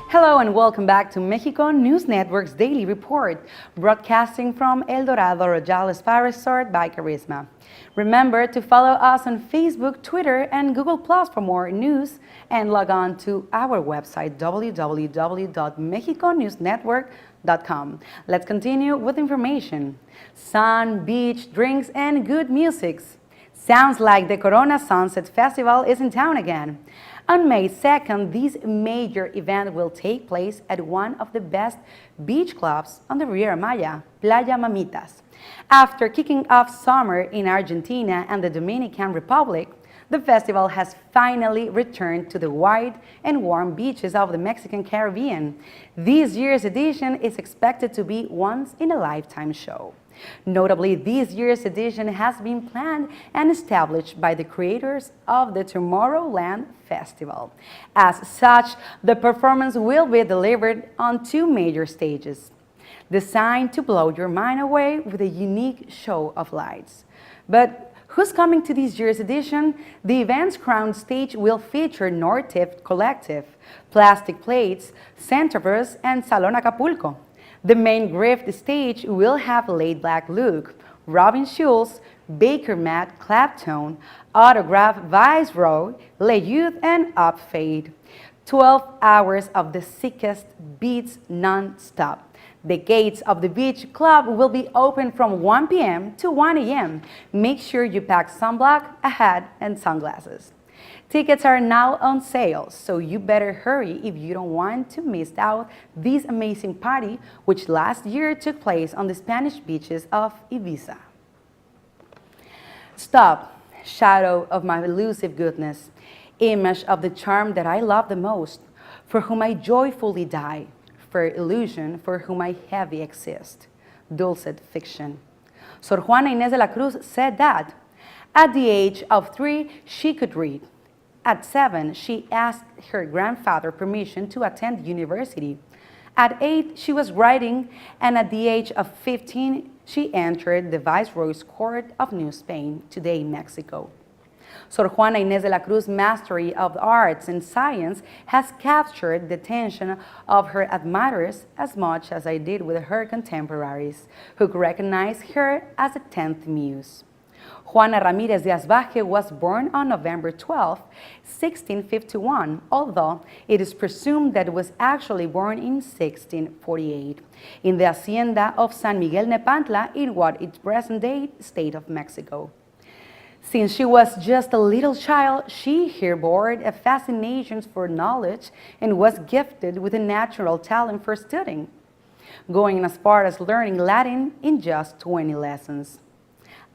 Hello and welcome back to Mexico News Network's Daily Report, broadcasting from El Dorado Rojal Spa Resort by Carisma. Remember to follow us on Facebook, Twitter, and Google Plus for more news, and log on to our website www.mexiconewsnetwork.com. Let's continue with information. Sun, beach, drinks, and good music. Sounds like the Corona Sunset Festival is in town again. On May 2nd, this major event will take place at one of the best beach clubs on the Riviera Maya, Playa Mamitas. After kicking off summer in Argentina and the Dominican Republic, the festival has finally returned to the wide and warm beaches of the Mexican Caribbean. This year's edition is expected to be once-in-a-lifetime show. Notably, this year's edition has been planned and established by the creators of the Tomorrowland Festival. As such, the performance will be delivered on two major stages, designed to blow your mind away with a unique show of lights. But who's coming to this year's edition? The event's crown stage will feature Nortif Collective, Plastic Plates, Centerverse, and Salon Acapulco. The main Grift stage will have Laid Back Luke, Robin Schulz, Baker Matt Clapton, Autograph Viceroy, Le Youth, and Up Fade. 12 hours of the sickest beats non-stop. The gates of the beach club will be open from 1 p.m. to 1 a.m. Make sure you pack sunblock, a hat, and sunglasses. Tickets are now on sale, so you better hurry if you don't want to miss out this amazing party, which last year took place on the Spanish beaches of Ibiza. Stop, shadow of my elusive goodness, image of the charm that I love the most, for whom I joyfully die, fair illusion for whom I heavy exist, dulcet fiction. Sor Juana Inés de la Cruz said that. At the age of 3, she could read. At 7, she asked her grandfather permission to attend university. At 8, she was writing, and at the age of 15, she entered the Viceroy's Court of New Spain, today Mexico. Sor Juana Inés de la Cruz's mastery of arts and science has captured the attention of her admirers as much as I did with her contemporaries, who recognized her as a 10th muse. Juana Ramirez de Asbaje was born on November 12, 1651, although it is presumed that it was actually born in 1648, in the hacienda of San Miguel Nepantla in what is present-day state of Mexico. Since she was just a little child, she harbored a fascination for knowledge and was gifted with a natural talent for studying, going as far as learning Latin in just 20 lessons.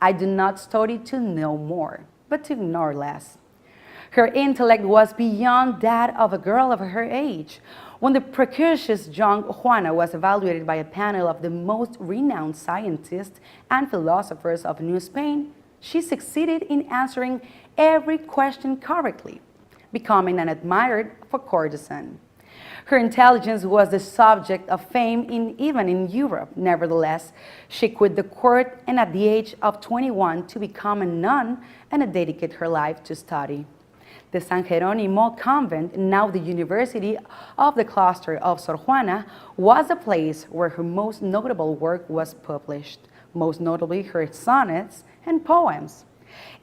I do not study to know more, but to ignore less. Her intellect was beyond that of a girl of her age. When the precocious young Juana was evaluated by a panel of the most renowned scientists and philosophers of New Spain, she succeeded in answering every question correctly, becoming an admired courtesan. Her intelligence was the subject of fame even in Europe. Nevertheless, she quit the court and at the age of 21 to become a nun and dedicate her life to study. The San Jerónimo convent, now the University of the Cluster of Sor Juana, was the place where her most notable work was published, most notably her sonnets and poems.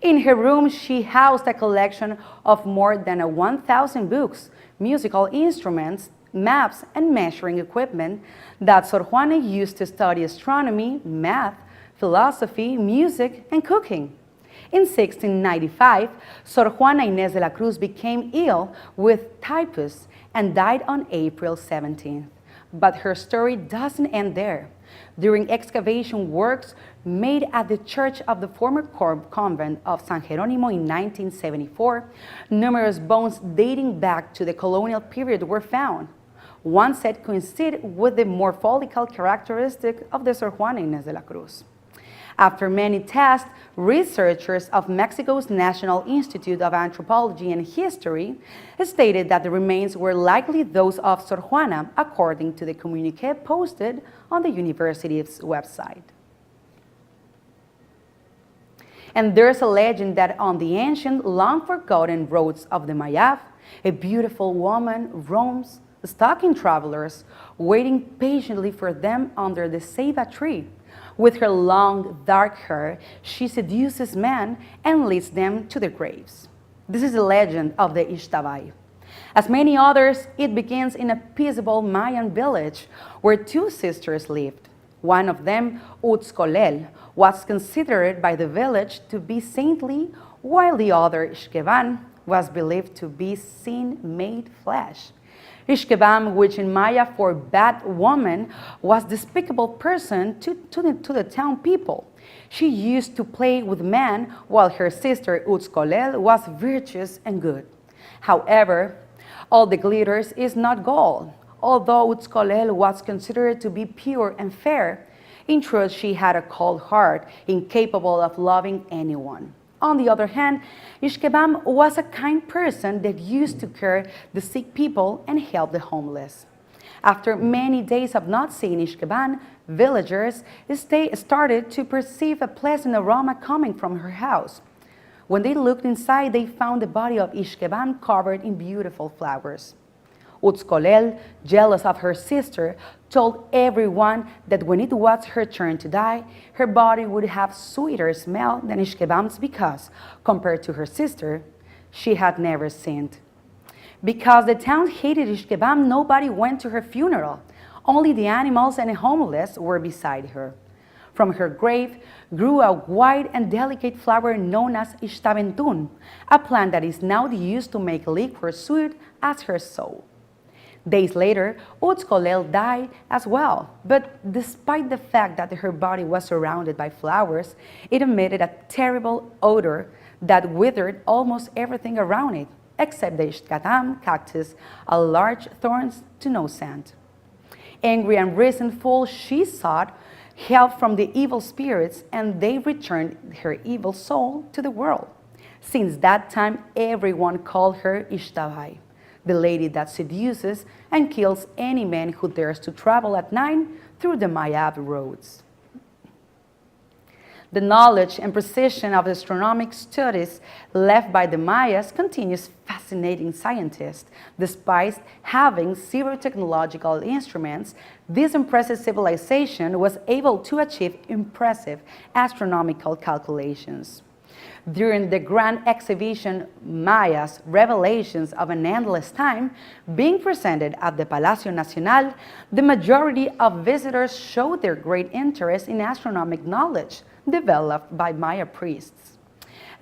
In her room, she housed a collection of more than 1,000 books, musical instruments, maps, and measuring equipment that Sor Juana used to study astronomy, math, philosophy, music, and cooking. In 1695, Sor Juana Inés de la Cruz became ill with typhus and died on April 17th. But her story doesn't end there. During excavation works made at the church of the former convent of San Jerónimo in 1974, numerous bones dating back to the colonial period were found. One set coincided with the morphological characteristic of the Sor Juana Inés de la Cruz. After many tests, researchers of Mexico's National Institute of Anthropology and History stated that the remains were likely those of Sor Juana, according to the communique posted on the university's website. And there's a legend that on the ancient, long-forgotten roads of the Mayab, a beautiful woman roams stalking travelers, waiting patiently for them under the ceiba tree. With her long, dark hair, she seduces men and leads them to their graves. This is the legend of the Ixtabay. As many others, it begins in a peaceable Mayan village where two sisters lived. One of them, Utzcolel, was considered by the village to be saintly, while the other, Ixqueban, was believed to be sin-made flesh. Ixqueban, which in Maya for bad woman, was despicable person to the town people. She used to play with men, while her sister Utzcolel was virtuous and good. However, all the glitters is not gold. Although Utzcolel was considered to be pure and fair, in truth she had a cold heart, incapable of loving anyone. On the other hand, Ixqueban was a kind person that used to care the sick people and help the homeless. After many days of not seeing Ixqueban, villagers started to perceive a pleasant aroma coming from her house. When they looked inside, they found the body of Ixqueban covered in beautiful flowers. Utzcolel, jealous of her sister, told everyone that when it was her turn to die, her body would have sweeter smell than Ixqueban's because, compared to her sister, she had never sinned. Because the town hated Ixqueban, nobody went to her funeral. Only the animals and the homeless were beside her. From her grave grew a white and delicate flower known as Ixtabentún, a plant that is now used to make liquor sweet as her soul. Days later, Utzcolel died as well, but despite the fact that her body was surrounded by flowers, it emitted a terrible odor that withered almost everything around it, except the Ixtcatam cactus, a large thorns to no scent. Angry and resentful, she sought help from the evil spirits, and they returned her evil soul to the world. Since that time, everyone called her Ixtabay, the lady that seduces and kills any man who dares to travel at night through the Mayab roads. The knowledge and precision of astronomic studies left by the Mayas continues fascinating scientists. Despite having zero technological instruments, this impressive civilization was able to achieve impressive astronomical calculations. During the grand exhibition Mayas, Revelations of an Endless Time, being presented at the Palacio Nacional, the majority of visitors showed their great interest in astronomic knowledge developed by Maya priests.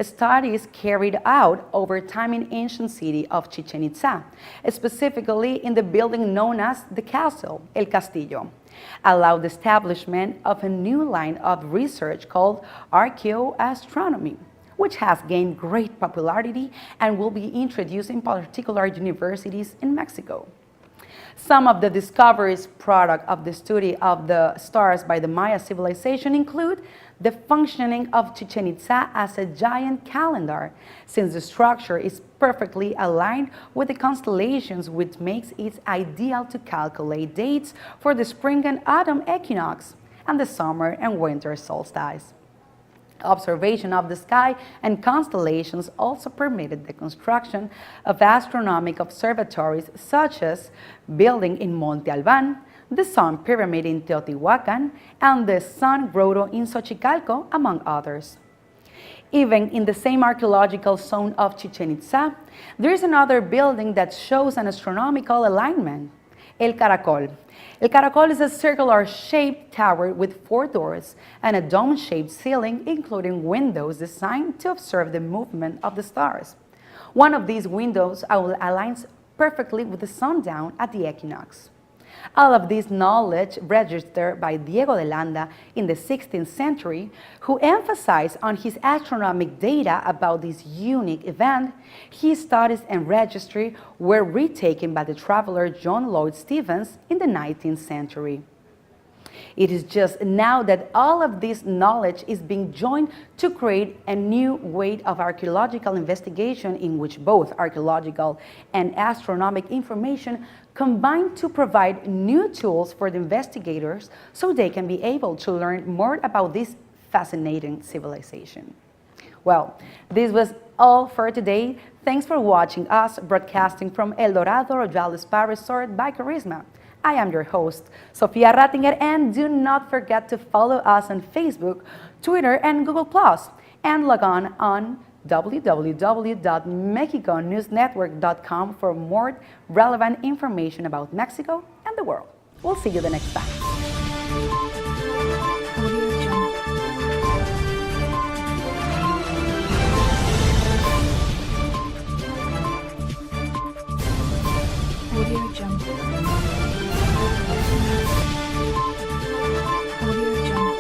Studies carried out over time in ancient city of Chichen Itza, specifically in the building known as the castle, El Castillo, allowed the establishment of a new line of research called archaeoastronomy, which has gained great popularity and will be introduced in particular universities in Mexico. Some of the discoveries product of the study of the stars by the Maya civilization include the functioning of Chichen Itza as a giant calendar, since the structure is perfectly aligned with the constellations, which makes it ideal to calculate dates for the spring and autumn equinox and the summer and winter solstice. Observation of the sky and constellations also permitted the construction of astronomical observatories such as building in Monte Alban, the Sun Pyramid in Teotihuacan, and the Sun Grotto in Xochicalco, among others. Even in the same archaeological zone of Chichen Itza, there is another building that shows an astronomical alignment, El Caracol. El Caracol is a circular-shaped tower with 4 doors and a dome-shaped ceiling, including windows designed to observe the movement of the stars. One of these windows aligns perfectly with the sundown at the equinox. All of this knowledge registered by Diego de Landa in the 16th century, who emphasized on his astronomic data about this unique event. His studies and registry were retaken by the traveler John Lloyd Stephens in the 19th century. It is just now that all of this knowledge is being joined to create a new way of archaeological investigation in which both archaeological and astronomical information combine to provide new tools for the investigators so they can be able to learn more about this fascinating civilization. Well, this was all for today. Thanks for watching us broadcasting from El Dorado Royal Spa Resort by Charisma. I am your host, Sofia Rattinger, and do not forget to follow us on Facebook, Twitter, and Google+, and log on www.mexiconewsnetwork.com for more relevant information about Mexico and the world. We'll see you the next time. Audio Jungle. Audio Jungle.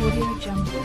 Audio Jungle.